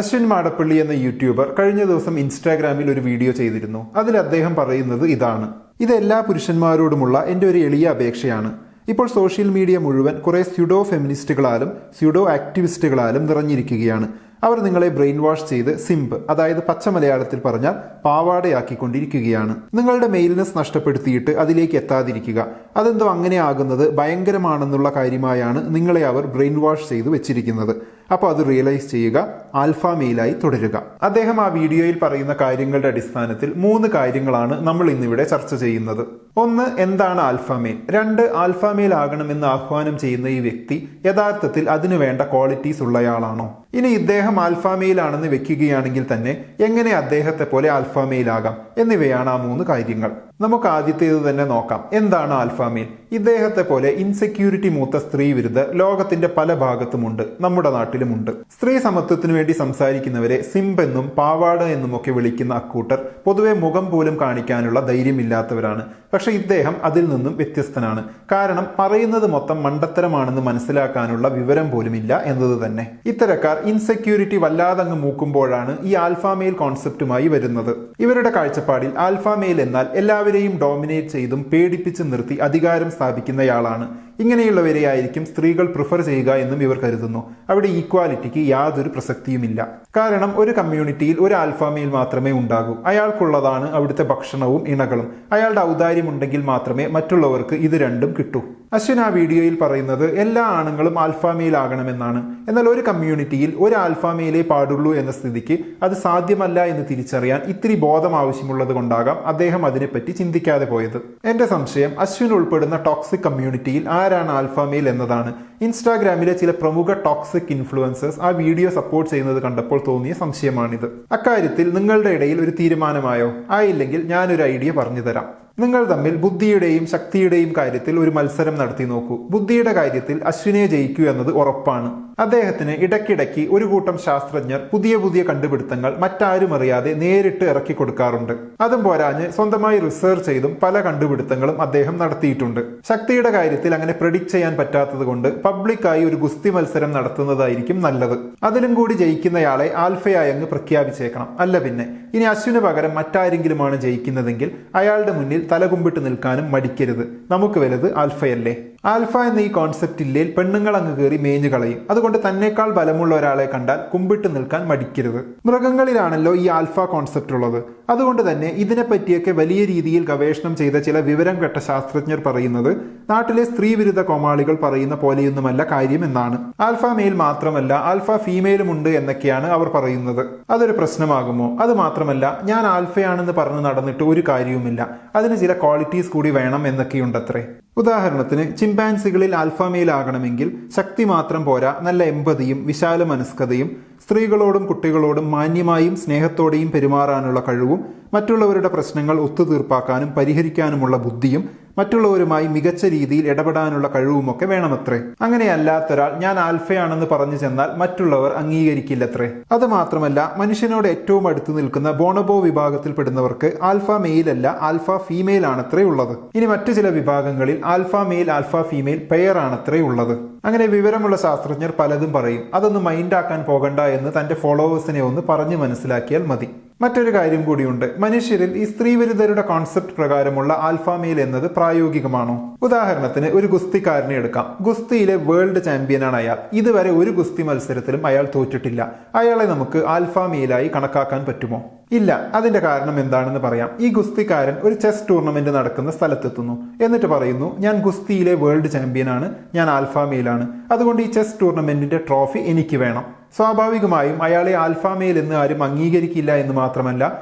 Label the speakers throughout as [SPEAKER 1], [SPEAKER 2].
[SPEAKER 1] അശ്വിൻ മാടപ്പള്ളി എന്ന യൂട്യൂബർ കഴിഞ്ഞ ദിവസം ഇൻസ്റ്റാഗ്രാമിൽ ഒരു വീഡിയോ ചെയ്തിരുന്നു. അതിൽ അദ്ദേഹം പറയുന്നത് ഇതാണ്: ഇത് എല്ലാ പുരുഷന്മാരോടുമുള്ള എൻ്റെ ഒരു എളിയ അപേക്ഷയാണ്. ഇപ്പോൾ സോഷ്യൽ മീഡിയ മുഴുവൻ കുറെ സ്യൂഡോ ഫെമിനിസ്റ്റുകളാലും സ്യൂഡോ ആക്ടിവിസ്റ്റുകളാലും നിറഞ്ഞിരിക്കുകയാണ്. അവർ നിങ്ങളെ ബ്രെയിൻ വാഷ് ചെയ്ത് സിംപ്, അതായത് പച്ച മലയാളത്തിൽ പറഞ്ഞാൽ പാവാടയാക്കിക്കൊണ്ടിരിക്കുകയാണ്. നിങ്ങളുടെ മെയിൽനെസ് നഷ്ടപ്പെടുത്തിയിട്ട് അതിലേക്ക് എത്താതിരിക്കുക. അതെന്തോ അങ്ങനെ ആകുന്നത് ഭയങ്കരമാണെന്നുള്ള കാര്യമായാണ് നിങ്ങളെ അവർ ബ്രെയിൻ വാഷ് ചെയ്ത് വെച്ചിരിക്കുന്നത്. അപ്പോൾ അത് റിയലൈസ് ചെയ്യുക, ആൽഫ മെയിലായി തുടരുക. അദ്ദേഹം ആ വീഡിയോയിൽ പറയുന്ന കാര്യങ്ങളുടെ അടിസ്ഥാനത്തിൽ 3 കാര്യങ്ങളാണ് നമ്മൾ ഇന്നിവിടെ ചർച്ച ചെയ്യുന്നത്. 1. എന്താണ് ആൽഫ മെയിൽ? 2. ആൽഫ മെയിൽ ആകണമെന്ന് ആഹ്വാനം ചെയ്യുന്ന ഈ വ്യക്തി യഥാർത്ഥത്തിൽ അതിനു വേണ്ട ക്വാളിറ്റീസ് ഉള്ളയാളാണോ? ഇനി ഇദ്ദേഹം ആൽഫ മെയിൽ ആണെന്ന് വെക്കുകയാണെങ്കിൽ തന്നെ എങ്ങനെ അദ്ദേഹത്തെ പോലെ ആൽഫ മെയിൽ ആകാം എന്നിവയാണ് ആ 3 കാര്യങ്ങൾ. നമുക്ക് ആദ്യത്തേത് തന്നെ നോക്കാം. എന്താണ് ആൽഫ മെയിൽ? ഇദ്ദേഹത്തെ പോലെ ഇൻസെക്യൂരിറ്റി മൂത്ത സ്ത്രീ വിരുദ്ധർ ലോകത്തിന്റെ പല ഭാഗത്തുമുണ്ട്, നമ്മുടെ നാട്ടിലുമുണ്ട്. സ്ത്രീ സമത്വത്തിനു വേണ്ടി സംസാരിക്കുന്നവരെ സിംപ് എന്നും പാവാട എന്നും ഒക്കെ വിളിക്കുന്ന അക്കൂട്ടർ പൊതുവെ മുഖം പോലും കാണിക്കാനുള്ള ധൈര്യമില്ലാത്തവരാണ്. പക്ഷെ ഇദ്ദേഹം അതിൽ നിന്നും വ്യത്യസ്തനാണ്. കാരണം പറയുന്നത് മൊത്തം മണ്ടത്തരമാണെന്ന് മനസ്സിലാക്കാനുള്ള വിവരം പോലുമില്ല എന്നത് തന്നെ. ഇത്തരക്കാർ ഇൻസെക്യൂരിറ്റി വല്ലാതങ്ങ് മൂക്കുമ്പോഴാണ് ഈ ആൽഫ മെയിൽ കോൺസെപ്റ്റുമായി വരുന്നത്. ഇവരുടെ കാഴ്ചപ്പാടിൽ ആൽഫ മെയിൽ എന്നാൽ എല്ലാവരെയും ഡോമിനേറ്റ് ചെയ്തും പേടിപ്പിച്ച് നിർത്തി അധികാരം സ്ഥാപിക്കുന്നയാളാണ്. ഇങ്ങനെയുള്ളവരെ ആയിരിക്കും സ്ത്രീകൾ പ്രിഫർ ചെയ്യുക എന്നും ഇവർ കരുതുന്നു. അവിടെ ഈക്വാലിറ്റിക്ക് യാതൊരു പ്രസക്തിയുമില്ല. കാരണം ഒരു കമ്മ്യൂണിറ്റിയിൽ ഒരു ആൽഫ മെയിൽ മാത്രമേ ഉണ്ടാകൂ. അയാൾക്കുള്ളതാണ് അവിടുത്തെ ഭക്ഷണവും ഇണകളും. അയാളുടെ ഔദാര്യം ഉണ്ടെങ്കിൽ മാത്രമേ മറ്റുള്ളവർക്ക് ഇത് രണ്ടും കിട്ടൂ. അശ്വിൻ ആ വീഡിയോയിൽ പറയുന്നത് എല്ലാ ആണുങ്ങളും ആൽഫ മെയിൽ ആകണമെന്നാണ്. എന്നാൽ ഒരു കമ്മ്യൂണിറ്റിയിൽ ഒരു ആൽഫ മെയിലേ പാടുള്ളൂ എന്ന സ്ഥിതിക്ക് അത് സാധ്യമല്ല എന്ന് തിരിച്ചറിയാൻ ഇത്തിരി ബോധം ആവശ്യമുള്ളത് കൊണ്ടാകാം അദ്ദേഹം അതിനെപ്പറ്റി ചിന്തിക്കാതെ പോയത്. എന്റെ സംശയം അശ്വിൻ ഉൾപ്പെടുന്ന ടോക്സിക് കമ്മ്യൂണിറ്റിയിൽ ആരാണ് ആൽഫ മെയിൽ എന്നതാണ്. ഇൻസ്റ്റാഗ്രാമിലെ ചില പ്രമുഖ ടോക്സിക് ഇൻഫ്ലുവൻസേഴ്സ് ആ വീഡിയോ സപ്പോർട്ട് ചെയ്യുന്നത് കണ്ടപ്പോൾ തോന്നിയ സംശയമാണിത്. അക്കാര്യത്തിൽ നിങ്ങളുടെ ഇടയിൽ ഒരു തീരുമാനമായോ? ആയില്ലെങ്കിൽ ഞാനൊരു ഐഡിയ പറഞ്ഞു തരാം. നിങ്ങൾ തമ്മിൽ ബുദ്ധിയുടെയും ശക്തിയുടെയും കാര്യത്തിൽ ഒരു മത്സരം നടത്തി നോക്കൂ. ബുദ്ധിയുടെ കാര്യത്തിൽ അശ്വിനെ ജയിക്കൂ എന്നത് ഉറപ്പാണ്. അദ്ദേഹത്തിന് ഇടയ്ക്കിടയ്ക്ക് ഒരു കൂട്ടം ശാസ്ത്രജ്ഞർ പുതിയ പുതിയ കണ്ടുപിടുത്തങ്ങൾ മറ്റാരും അറിയാതെ നേരിട്ട് ഇറക്കി കൊടുക്കാറുണ്ട്. അതും പോരാഞ്ഞ് സ്വന്തമായി റിസർച്ച് ചെയ്തും പല കണ്ടുപിടുത്തങ്ങളും അദ്ദേഹം നടത്തിയിട്ടുണ്ട്. ശക്തിയുടെ കാര്യത്തിൽ അങ്ങനെ പ്രെഡിക്റ്റ് ചെയ്യാൻ പറ്റാത്തത് കൊണ്ട് പബ്ലിക്കായി ഒരു ഗുസ്തി മത്സരം നടത്തുന്നതായിരിക്കും നല്ലത്. അതിലും കൂടി ജയിക്കുന്നയാളെ ആൽഫയായി അങ്ങ് പ്രഖ്യാപിച്ചേക്കണം. അല്ല പിന്നെ ഇനി അശ്വിന് പകരം മറ്റാരെങ്കിലുമാണ് ജയിക്കുന്നതെങ്കിൽ അയാളുടെ മുന്നിൽ തലകുമ്പിട്ട് നിൽക്കാനും മടിക്കരുത്. നമുക്ക് വലുത് ആൽഫയല്ലേ. ആൽഫ എന്ന ഈ കോൺസെപ്റ്റ് ഇല്ലേൽ പെണ്ണുങ്ങൾ അങ്ങ് കയറി മേഞ്ഞു കളയും. അതുകൊണ്ട് തന്നെക്കാൾ ബലമുള്ള ഒരാളെ കണ്ടാൽ കുമ്പിട്ട് നിൽക്കാൻ മടിക്കരുത്. മൃഗങ്ങളിലാണല്ലോ ഈ ആൽഫ കോൺസെപ്റ്റ് ഉള്ളത്. അതുകൊണ്ട് തന്നെ ഇതിനെപ്പറ്റിയൊക്കെ വലിയ രീതിയിൽ ഗവേഷണം ചെയ്ത ചില വിവരം കെട്ട ശാസ്ത്രജ്ഞർ പറയുന്നത് നാട്ടിലെ സ്ത്രീ വിരുദ്ധ കോമാളികൾ പറയുന്ന പോലെയൊന്നുമല്ല കാര്യം എന്നാണ്. ആൽഫ മെയിൽ മാത്രമല്ല ആൽഫ ഫീമെയിലും ഉണ്ട് എന്നൊക്കെയാണ് അവർ പറയുന്നത്. അതൊരു പ്രശ്നമാകുമോ? അത് മാത്രമല്ല, ഞാൻ ആൽഫയാണെന്ന് പറഞ്ഞു നടന്നിട്ട് ഒരു കാര്യവുമില്ല. അതിന് ചില ക്വാളിറ്റീസ് കൂടി വേണം എന്നൊക്കെയുണ്ടത്രേ. ഉദാഹരണത്തിന് ചിമ്പാൻസികളിൽ ആൽഫ മെയിൽ ആകണമെങ്കിൽ ശക്തി മാത്രം പോരാ, നല്ല എമ്പതിയും വിശാല മനസ്കതയും സ്ത്രീകളോടും കുട്ടികളോടും മാന്യമായും സ്നേഹത്തോടെയും പെരുമാറാനുള്ള കഴിവും മറ്റുള്ളവരുടെ പ്രശ്നങ്ങൾ ഒത്തുതീർപ്പാക്കാനും പരിഹരിക്കാനുമുള്ള ബുദ്ധിയും മറ്റുള്ളവരുമായി മികച്ച രീതിയിൽ ഇടപെടാനുള്ള കഴിവുമൊക്കെ വേണമത്രേ. അങ്ങനെയല്ലാത്തൊരാൾ ഞാൻ ആൽഫയാണെന്ന് പറഞ്ഞു ചെന്നാൽ മറ്റുള്ളവർ അംഗീകരിക്കില്ലത്രേ. അത് മാത്രമല്ല, മനുഷ്യനോട് ഏറ്റവും അടുത്ത് നിൽക്കുന്ന ബോണബോ വിഭാഗത്തിൽപ്പെടുന്നവർക്ക് ആൽഫ മെയിൽ അല്ല ആൽഫ ഫീമെയിൽ ആണത്രേ ഉള്ളത്. ഇനി മറ്റു ചില വിഭാഗങ്ങളിൽ alpha male alpha female pair ആണത്രേ ഉള്ളത്. അങ്ങനെ വിവരമുള്ള ശാസ്ത്രജ്ഞർ പലതും പറയും. അതൊന്ന് മൈൻഡാക്കാൻ പോകണ്ട എന്ന് തന്റെ ഫോളോവേഴ്സിനെ ഒന്ന് പറഞ്ഞു മനസ്സിലാക്കിയാൽ മതി. മറ്റൊരു കാര്യം കൂടിയുണ്ട്. മനുഷ്യരിൽ ഈ സ്ത്രീവിരുദ്ധരുടെ കോൺസെപ്റ്റ് പ്രകാരമുള്ള ആൽഫ മെയിൽ എന്നത് പ്രായോഗികമാണോ? ഉദാഹരണത്തിന് ഒരു ഗുസ്തിക്കാരനെ എടുക്കാം. ഗുസ്തിയിലെ വേൾഡ് ചാമ്പ്യനാണ് അയാൾ. ഇതുവരെ ഒരു ഗുസ്തി മത്സരത്തിലും അയാൾ തോറ്റിട്ടില്ല. അയാളെ നമുക്ക് ആൽഫ മെയിലായി കണക്കാക്കാൻ പറ്റുമോ? ഇല്ല. അതിന്റെ കാരണം എന്താണെന്ന് പറയാം. ഈ ഗുസ്തിക്കാരൻ ഒരു ചെസ് ടൂർണമെന്റ് നടക്കുന്ന സ്ഥലത്തെത്തുന്നു. എന്നിട്ട് പറയുന്നു, ഞാൻ ഗുസ്തിയിലെ വേൾഡ് ചാമ്പ്യനാണ്, ഞാൻ ആൽഫ മെയിലാണ്, അതുകൊണ്ട് ഈ ചെസ് ടൂർണമെന്റിന്റെ ട്രോഫി എനിക്ക് വേണം. സ്വാഭാവികമായും അയാളെ ആൽഫ മെയിൽ എന്ന് ആരും അംഗീകരിക്കില്ല എന്ന് മാത്രമല്ല,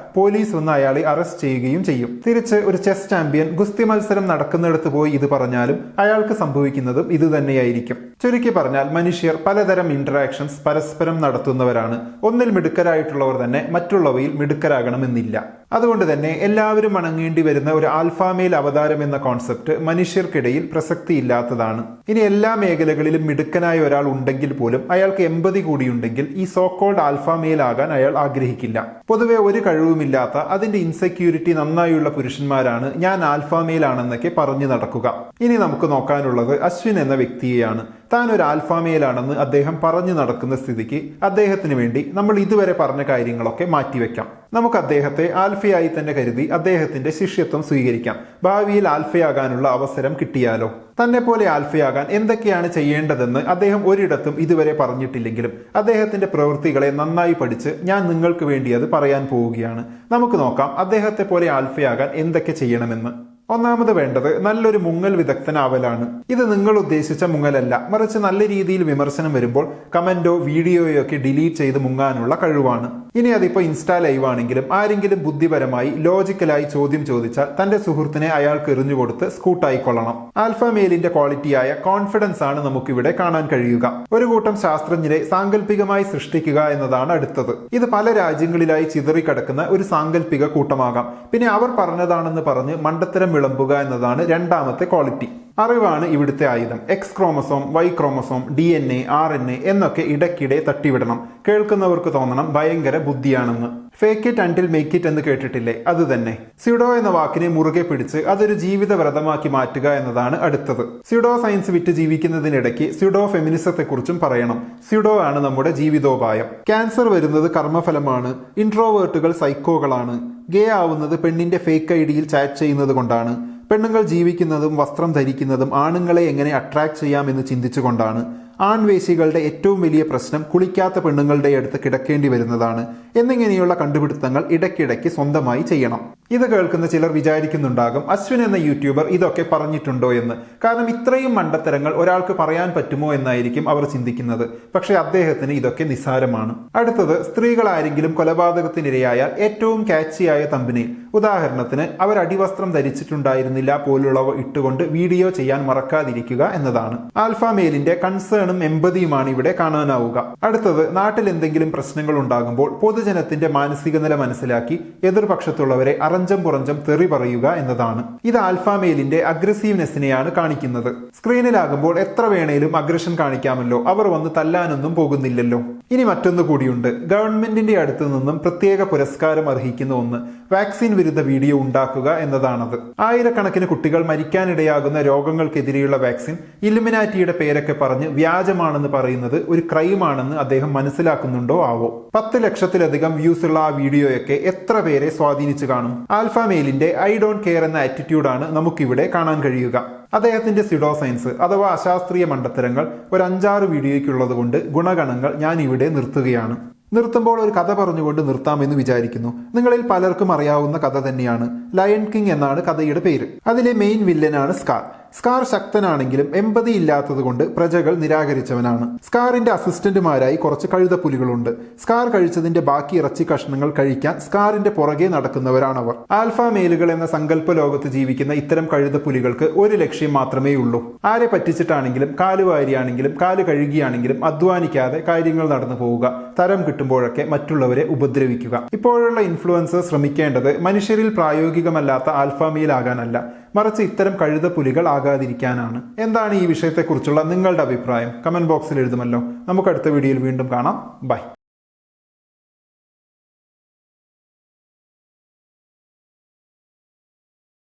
[SPEAKER 1] പോലീസ് വന്ന് അയാളെ അറസ്റ്റ് ചെയ്യുകയും ചെയ്യും. തിരിച്ച് ഒരു ചെസ് ചാമ്പ്യൻ ഗുസ്തി മത്സരം നടക്കുന്നിടത്ത് പോയി ഇത് പറഞ്ഞാലും അയാൾക്ക് സംഭവിക്കുന്നതും ഇത് തന്നെയായിരിക്കും. ചുരുക്കി പറഞ്ഞാൽ മനുഷ്യർ പലതരം ഇന്ററാക്ഷൻസ് പരസ്പരം നടത്തുന്നവരാണ്. ഒന്നിൽ മിടുക്കരായിട്ടുള്ളവർ തന്നെ മറ്റുള്ളവയിൽ മിടുക്കരാകണമെന്നില്ല. അതുകൊണ്ട് തന്നെ എല്ലാവരും അണങ്ങേണ്ടി വരുന്ന ഒരു ആൽഫ മെയിൽ അവതാരം എന്ന കോൺസെപ്റ്റ് മനുഷ്യർക്കിടയിൽ പ്രസക്തിയില്ലാത്തതാണ്. ഇനി എല്ലാ മേഖലകളിലും മിടുക്കനായ ഒരാൾ ഉണ്ടെങ്കിൽ പോലും അയാൾക്ക് എമ്പതി കൂടിയുണ്ടെങ്കിൽ ഈ സോക്കോൾഡ് ആൽഫ മെയിൽ ആകാൻ അയാൾ ആഗ്രഹിക്കില്ല. പൊതുവെ ഒരു കഴിവുമില്ലാത്ത അതിന്റെ ഇൻസെക്യൂരിറ്റി നന്നായുള്ള പുരുഷന്മാരാണ് ഞാൻ ആൽഫ മെയിൽ ആണെന്നൊക്കെ പറഞ്ഞു നടക്കുക. ഇനി നമുക്ക് നോക്കാനുള്ളത് അശ്വിൻ എന്ന വ്യക്തിയെയാണ്. താൻ ഒരു ആൽഫാമേലാണെന്ന് അദ്ദേഹം പറഞ്ഞു നടക്കുന്ന സ്ഥിതിക്ക് അദ്ദേഹത്തിന് വേണ്ടി നമ്മൾ ഇതുവരെ പറഞ്ഞ കാര്യങ്ങളൊക്കെ മാറ്റിവെക്കാം. നമുക്ക് അദ്ദേഹത്തെ ആൽഫയായി തന്നെ കരുതി അദ്ദേഹത്തിന്റെ ശിഷ്യത്വം സ്വീകരിക്കാം. ഭാവിയിൽ ആൽഫയാകാനുള്ള അവസരം കിട്ടിയാലോ? തന്നെ പോലെ ആൽഫയാകാൻ എന്തൊക്കെയാണ് ചെയ്യേണ്ടതെന്ന് അദ്ദേഹം ഒരിടത്തും ഇതുവരെ പറഞ്ഞിട്ടില്ലെങ്കിലും അദ്ദേഹത്തിന്റെ പ്രവൃത്തികളെ നന്നായി പഠിച്ച് ഞാൻ നിങ്ങൾക്ക് വേണ്ടി അത് പറയാൻ പോവുകയാണ്. നമുക്ക് നോക്കാം അദ്ദേഹത്തെ പോലെ ആൽഫയാകാൻ എന്തൊക്കെ ചെയ്യണമെന്ന്. ഒന്നാമത് വേണ്ടത് നല്ലൊരു മുങ്ങൽ വിദഗ്ധനാവലാണ്. ഇത് നിങ്ങൾ ഉദ്ദേശിച്ച മുങ്ങലല്ല, മറിച്ച് നല്ല രീതിയിൽ വിമർശനം വരുമ്പോൾ കമന്റോ വീഡിയോയോ ഒക്കെ ഡിലീറ്റ് ചെയ്ത് മുങ്ങാനുള്ള കഴിവാണ്. ഇനി അതിപ്പോ ഇൻസ്റ്റാ ലൈവ് ആണെങ്കിലും ആരെങ്കിലും ബുദ്ധിപരമായി ലോജിക്കലായി ചോദ്യം ചോദിച്ചാൽ തന്റെ സുഹൃത്തിനെ അയാൾക്ക് എറിഞ്ഞുകൊടുത്ത് സ്കൂട്ടായിക്കൊള്ളണം. ആൽഫ മെയിലിന്റെ ക്വാളിറ്റിയായ കോൺഫിഡൻസ് ആണ് നമുക്കിവിടെ കാണാൻ കഴിയുക. ഒരു കൂട്ടം ശാസ്ത്രജ്ഞരെ സാങ്കല്പികമായി സൃഷ്ടിക്കുക എന്നതാണ് അടുത്തത്. ഇത് പല രാജ്യങ്ങളിലായി ചിതറിക്കിടക്കുന്ന ഒരു സാങ്കല്പിക കൂട്ടമാകാം. പിന്നെ അവർ പറഞ്ഞതാണെന്ന് പറഞ്ഞ് മണ്ടത്തരം വിളമ്പുക എന്നതാണ് രണ്ടാമത്തെ ക്വാളിറ്റി. അറിവാണ് ഇവിടുത്തെ ആയുധം. X chromosome, Y chromosome, DNA, RNA എന്നൊക്കെ ഇടയ്ക്കിടെ തട്ടിവിടണം. കേൾക്കുന്നവർക്ക് തോന്നണം ഭയങ്കര ബുദ്ധിയാണെന്ന്. Fake it until make it എന്ന് കേട്ടിട്ടില്ലേ? അത് തന്നെ. സ്യൂഡോ എന്ന വാക്കിനെ മുറുകെ പിടിച്ച് അതൊരു ജീവിത വ്രതമാക്കി മാറ്റുക എന്നതാണ് അടുത്തത്. സ്യൂഡോ സയൻസ് വിറ്റ് ജീവിക്കുന്നതിനിടയ്ക്ക് സ്യൂഡോ ഫെമിനിസത്തെക്കുറിച്ചും പറയണം. സ്യൂഡോ ആണ് നമ്മുടെ ജീവിതോപായം. ക്യാൻസർ വരുന്നത് കർമ്മഫലമാണ്. ഇൻട്രോവേർട്ടുകൾ സൈക്കോകളാണ്. ഗേ ആവുന്നത് പെണ്ണിന്റെ ഫേക്ക് ഐഡിയിൽ ചാറ്റ് ചെയ്യുന്നത് കൊണ്ടാണ്. പെണ്ണുങ്ങൾ ജീവിക്കുന്നതും വസ്ത്രം ധരിക്കുന്നതും ആണുങ്ങളെ എങ്ങനെ അട്രാക്ട് ചെയ്യാമെന്ന് ചിന്തിച്ചുകൊണ്ടാണ്. ആൺവേശികളുടെ ഏറ്റവും വലിയ പ്രശ്നം കുളിക്കാത്ത പെണ്ണുങ്ങളുടെ അടുത്ത് കിടക്കേണ്ടി വരുന്നതാണ് എന്നിങ്ങനെയുള്ള കണ്ടുപിടുത്തങ്ങൾ ഇടയ്ക്കിടയ്ക്ക് സ്വന്തമായി ചെയ്യണം. ഇത് കേൾക്കുന്ന ചിലർ വിചാരിക്കുന്നുണ്ടാകും അശ്വിൻ എന്ന യൂട്യൂബർ ഇതൊക്കെ പറഞ്ഞിട്ടുണ്ടോ എന്ന്. കാരണം ഇത്രയും മണ്ടത്തരങ്ങൾ ഒരാൾക്ക് പറയാൻ പറ്റുമോ എന്നായിരിക്കും അവർ ചിന്തിക്കുന്നത്. പക്ഷെ അദ്ദേഹത്തിന് ഇതൊക്കെ നിസ്സാരമാണ്. അടുത്തത്, സ്ത്രീകൾ ആരെങ്കിലും കൊലപാതകത്തിനിരയായാൽ ഏറ്റവും കാച്ചിയായ തമ്പനയിൽ, ഉദാഹരണത്തിന് അവർ അടിവസ്ത്രം ധരിച്ചിട്ടുണ്ടായിരുന്നില്ല പോലുള്ളവ ഇട്ടുകൊണ്ട് വീഡിയോ ചെയ്യാൻ മറക്കാതിരിക്കുക എന്നതാണ്. ആൽഫ മെയിലിന്റെ കൺസേണും എമ്പതിയുമാണ് ഇവിടെ കാണാനാവുക. അടുത്തത്, നാട്ടിൽ എന്തെങ്കിലും പ്രശ്നങ്ങൾ ഉണ്ടാകുമ്പോൾ പൊതുജനത്തിന്റെ മാനസിക നില മനസ്സിലാക്കി എതിർപക്ഷത്തുള്ളവരെ അറഞ്ചം പുറഞ്ചം തെറി പറയുക എന്നതാണ്. ഇത് ആൽഫ മെയിലിന്റെ അഗ്രസീവ്നെസ്സിനെയാണ് കാണിക്കുന്നത്. സ്ക്രീനിലാകുമ്പോൾ എത്ര വേണേലും അഗ്രഷൻ കാണിക്കാമല്ലോ, അവർ വന്ന് തല്ലാനൊന്നും പോകുന്നില്ലല്ലോ. ഇനി മറ്റൊന്നു കൂടിയുണ്ട്. ഗവൺമെന്റിന്റെ അടുത്തു നിന്നും പ്രത്യേക പുരസ്കാരം അർഹിക്കുന്ന ഒന്ന്, വാക്സിൻ വിരുദ്ധ വീഡിയോ ഉണ്ടാക്കുക എന്നതാണത്. ആയിരക്കണക്കിന് കുട്ടികൾ മരിക്കാനിടയാകുന്ന രോഗങ്ങൾക്കെതിരെയുള്ള വാക്സിൻ ഇലുമിനാറ്റിയുടെ പേരൊക്കെ പറഞ്ഞ് വ്യാജമാണെന്ന് പറയുന്നത് ഒരു ക്രൈമാണെന്ന് അദ്ദേഹം മനസ്സിലാക്കുന്നുണ്ടോ ആവോ? 10 ലക്ഷത്തിലധികം വ്യൂസ് ഉള്ള ആ വീഡിയോയൊക്കെ എത്ര പേരെ സ്വാധീനിച്ചു കാണും? ആൽഫ മെയിലിന്റെ ഐ ഡോണ്ട് കെയർ എന്ന ആറ്റിറ്റ്യൂഡാണ് നമുക്കിവിടെ കാണാൻ കഴിയുക. അദ്ദേഹത്തിന്റെ സ്യൂഡോ സയൻസ് അഥവാ അശാസ്ത്രീയ മണ്ടത്തരങ്ങൾ ഒരു 5-6 വീഡിയോയ്ക്കുള്ളത് കൊണ്ട് ഗുണഗണങ്ങൾ ഞാൻ ഇവിടെ നിർത്തുകയാണ്. നിർത്തുമ്പോൾ ഒരു കഥ പറഞ്ഞുകൊണ്ട് നിർത്താമെന്ന് വിചാരിക്കുന്നു. നിങ്ങളിൽ പലർക്കും അറിയാവുന്ന കഥ തന്നെയാണ്. ലയൺ കിങ് എന്നാണ് കഥയുടെ പേര്. അതിലെ മെയിൻ വില്ലനാണ് സ്കാർ. സ്കാർ ശക്തനാണെങ്കിലും എമ്പതി ഇല്ലാത്തത് കൊണ്ട് പ്രജകൾ നിരാകരിച്ചവനാണ്. സ്കാറിന്റെ അസിസ്റ്റന്റുമാരായി കുറച്ച് കഴുതപ്പുലികളുണ്ട്. സ്കാർ കഴിച്ചതിന്റെ ബാക്കി ഇറച്ചി കഷ്ണങ്ങൾ കഴിക്കാൻ സ്കാറിന്റെ പുറകെ നടക്കുന്നവരാണവർ. ആൽഫ മെയിലുകൾ എന്ന സങ്കല്പ ലോകത്ത് ജീവിക്കുന്ന ഇത്തരം കഴുതപ്പുലികൾക്ക് ഒരു ലക്ഷ്യം മാത്രമേ ഉള്ളൂ. ആരെ പറ്റിച്ചിട്ടാണെങ്കിലും, കാലുവാരിയാണെങ്കിലും, കാല് കഴുകിയാണെങ്കിലും അധ്വാനിക്കാതെ കാര്യങ്ങൾ നടന്നു പോവുക, തരം കിട്ടുമ്പോഴൊക്കെ മറ്റുള്ളവരെ ഉപദ്രവിക്കുക. ഇപ്പോഴുള്ള ഇൻഫ്ലുവൻസേഴ്സ് ശ്രമിക്കേണ്ടത് മനുഷ്യരിൽ പ്രായോഗികമല്ലാത്ത ആൽഫ മെയിൽ ആകാനല്ല, മറിച്ച് ഇത്തരം കഴുതപ്പുലികൾ ആകാതിരിക്കാനാണ്. എന്താണ് ഈ വിഷയത്തെക്കുറിച്ചുള്ള നിങ്ങളുടെ അഭിപ്രായം? കമന്റ് ബോക്സിൽ എഴുതുമല്ലോ. നമുക്ക് അടുത്ത വീഡിയോയിൽ വീണ്ടും കാണാം. ബൈ.